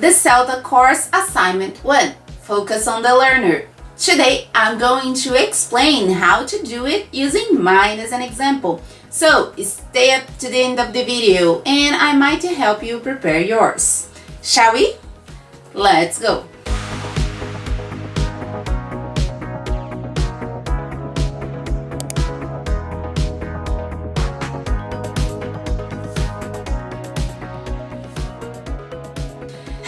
The CELTA Course Assignment 1. Focus on the learner. Today, I'm going to explain how to do it using mine as an example. So, stay up to the end of the video and I might help you prepare yours. Shall we? Let's go!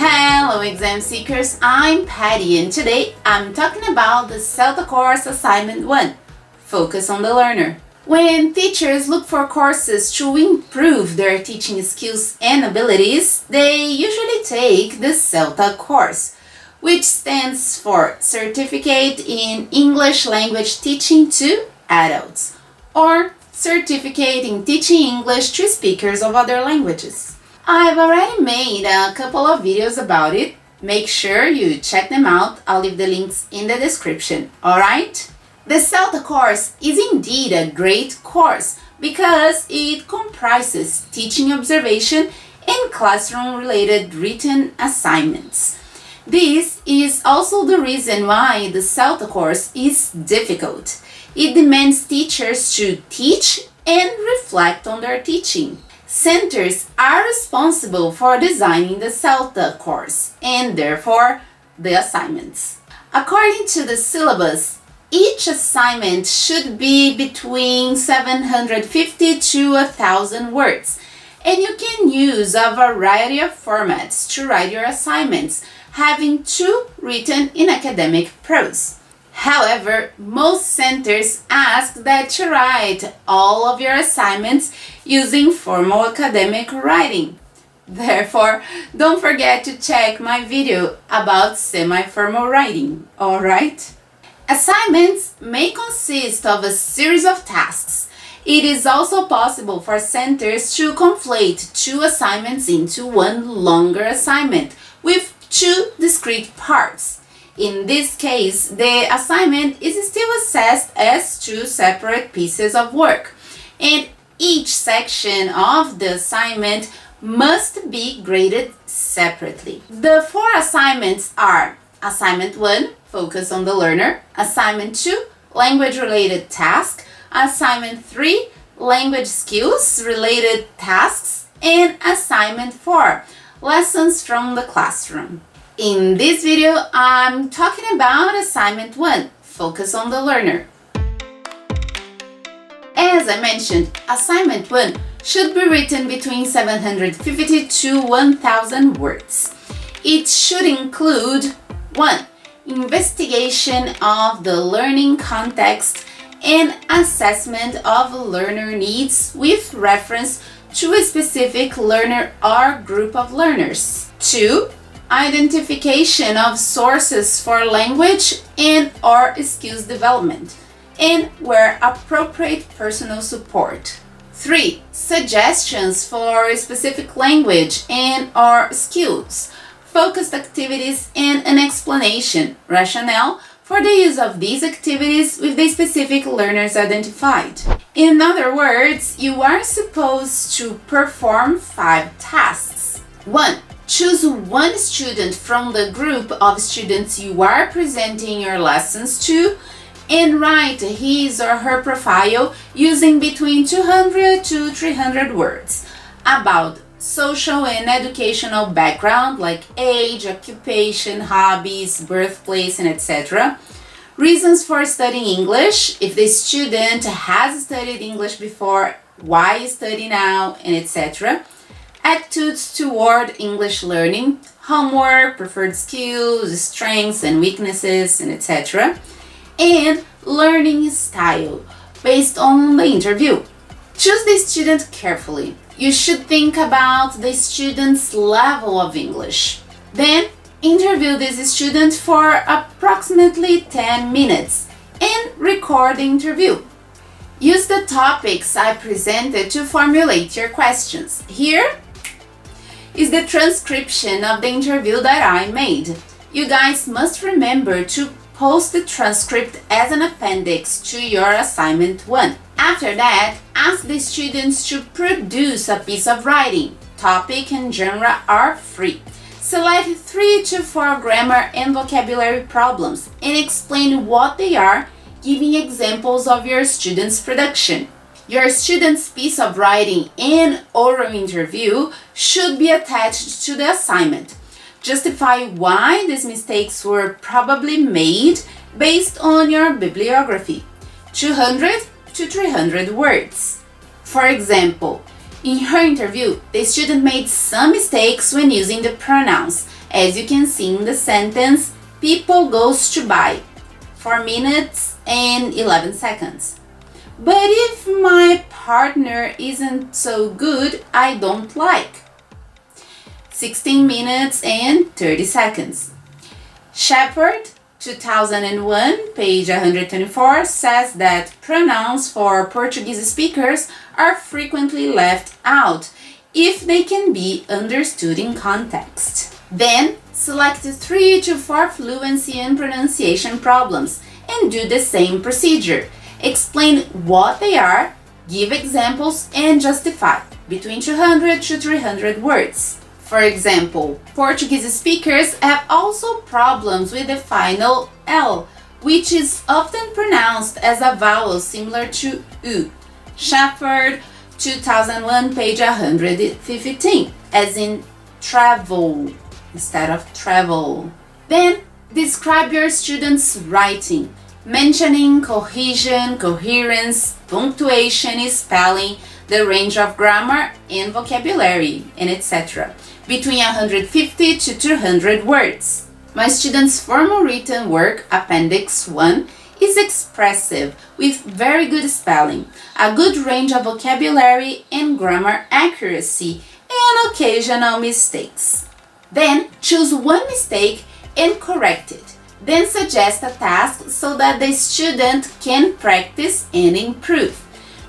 Hello exam seekers, I'm Patty and today I'm talking about the CELTA Course Assignment 1. Focus on the learner. When teachers look for courses to improve their teaching skills and abilities, they usually take the CELTA course, which stands for Certificate in English Language Teaching to Adults, or Certificate in Teaching English to Speakers of Other Languages. I've already made a couple of videos about it. Make sure you check them out. I'll leave the links in the description, alright? The CELTA course is indeed a great course because it comprises teaching observation and classroom-related written assignments. This is also the reason why the CELTA course is difficult. It demands teachers to teach and reflect on their teaching. Centers are responsible for designing the CELTA course and therefore the assignments. According to the syllabus, each assignment should be between 750 to 1,000 words, and you can use a variety of formats to write your assignments, having two written in academic prose. However, most centers ask that you write all of your assignments using formal academic writing. Therefore, don't forget to check my video about semi-formal writing, alright? Assignments may consist of a series of tasks. It is also possible for centers to conflate two assignments into one longer assignment with two discrete parts. In this case, the assignment is still assessed as two separate pieces of work, and each section of the assignment must be graded separately. The four assignments are Assignment 1, Focus on the Learner, Assignment 2, Language-related task, Assignment 3, Language skills-related tasks, and Assignment 4, Lessons from the classroom. In this video, I'm talking about Assignment 1, Focus on the Learner. As I mentioned, Assignment 1 should be written between 750 to 1,000 words. It should include 1. Investigation of the learning context and assessment of learner needs with reference to a specific learner or group of learners. 2. Identification of sources for language and or skills development, and where appropriate personal support. 3. Suggestions for a specific language and or skills, focused activities and an explanation, rationale for the use of these activities with the specific learners identified. In other words, you are supposed to perform 5 tasks. 1. Choose one student from the group of students you are presenting your lessons to and write his or her profile using between 200 to 300 words about social and educational background like age, occupation, hobbies, birthplace, and etc. Reasons for studying English, if the student has studied English before, why study now, and etc. Attitudes toward English learning, homework, preferred skills, strengths and weaknesses, and etc. And learning style, based on the interview. Choose the student carefully. You should think about the student's level of English. Then, interview this student for approximately 10 minutes and record the interview. Use the topics I presented to formulate your questions. Here is the transcription of the interview that I made. You guys must remember to post the transcript as an appendix to your assignment 1. After that, ask the students to produce a piece of writing. Topic and genre are free. Select 3 to 4 grammar and vocabulary problems and explain what they are, giving examples of your student's production. Your student's piece of writing and oral interview should be attached to the assignment. Justify why these mistakes were probably made based on your bibliography. 200 to 300 words. For example, in her interview, the student made some mistakes when using the pronouns, as you can see in the sentence, people goes to buy, 4 minutes and 11 seconds. But if my partner isn't so good, I don't like, 16 minutes and 30 seconds. Shepard, 2001, page 124, says that pronouns for Portuguese speakers are frequently left out if they can be understood in context. Then, select 3 to 4 fluency and pronunciation problems and do the same procedure. Explain what they are, give examples, and justify between 200 to 300 words. For example, Portuguese speakers have also problems with the final L, which is often pronounced as a vowel similar to U. Shepard, 2001, page 115, as in travel instead of travel. Then, describe your student's writing, mentioning cohesion, coherence, punctuation, spelling, the range of grammar and vocabulary, and etc. between 150 to 200 words. My student's formal written work, Appendix 1, is expressive with very good spelling, a good range of vocabulary and grammar accuracy, and occasional mistakes. Then choose one mistake and correct it. Then suggest a task so that the student can practice and improve,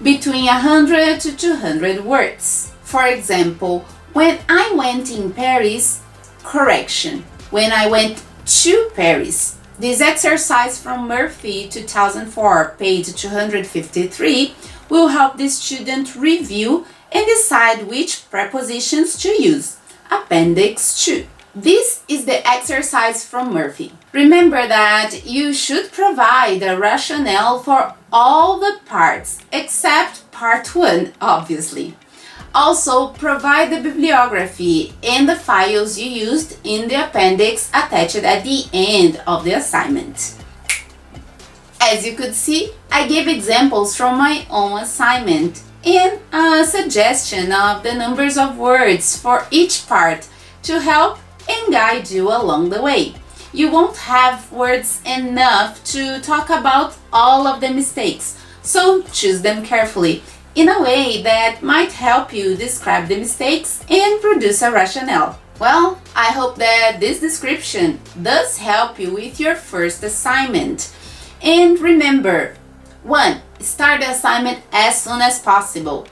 between 100 to 200 words. For example, when I went in Paris, correction, when I went to Paris. This exercise from Murphy 2004, page 253, will help the student review and decide which prepositions to use. Appendix 2. This is the exercise from Murphy. Remember that you should provide a rationale for all the parts, except part 1, obviously. Also, provide the bibliography and the files you used in the appendix attached at the end of the assignment. As you could see, I gave examples from my own assignment and a suggestion of the numbers of words for each part to help and guide you along the way. You won't have words enough to talk about all of the mistakes, so choose them carefully in a way that might help you describe the mistakes and produce a rationale. Well, I hope that this description does help you with your first assignment. And remember, 1. Start the assignment as soon as possible.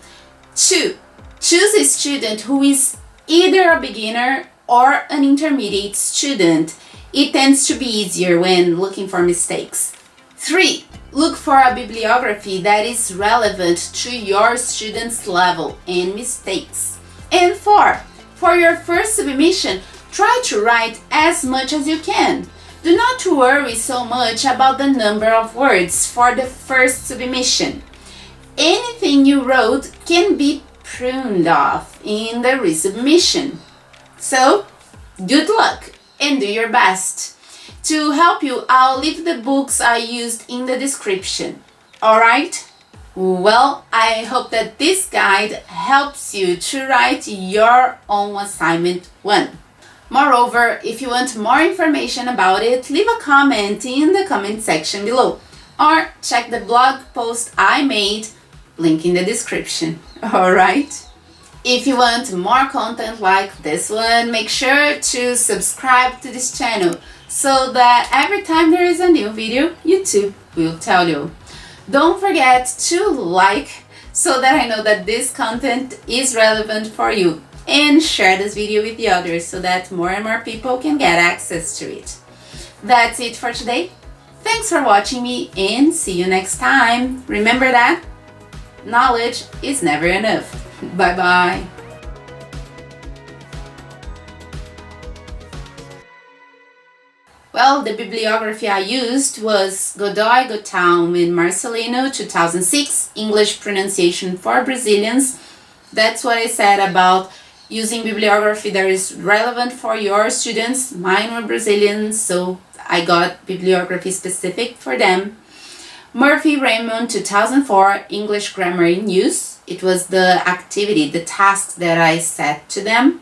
2. Choose a student who is either a beginner or an intermediate student. It tends to be easier when looking for mistakes. 3. Look for a bibliography that is relevant to your student's level and mistakes. And 4. For your first submission, try to write as much as you can. Do not worry so much about the number of words for the first submission. Anything you wrote can be pruned off in the resubmission. So, good luck and do your best. To help you, I'll leave the books I used in the description. Alright? Well, I hope that this guide helps you to write your own assignment 1. Moreover, if you want more information about it, leave a comment in the comment section below or check the blog post I made, link in the description. Alright? If you want more content like this one, make sure to subscribe to this channel so that every time there is a new video, YouTube will tell you. Don't forget to like so that I know that this content is relevant for you, and share this video with the others so that more and more people can get access to it. That's it for today. Thanks for watching me and see you next time. Remember that knowledge is never enough. Bye bye. Well, the bibliography I used was GODOY, GONTOW and MARCELINO 2006, English Pronunciation for Brazilians. That's what I said about using bibliography that is relevant for your students. Mine were Brazilians, so I got bibliography specific for them. Murphy Raymond 2004, English Grammar in Use. It was the activity, the task that I set to them.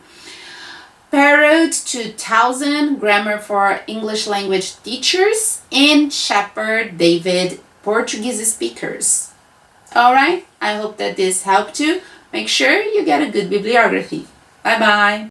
PARROT 2000, Grammar for English Language Teachers. And Shepherd David, Portuguese Speakers. Alright, I hope that this helped you. Make sure you get a good bibliography. Bye bye!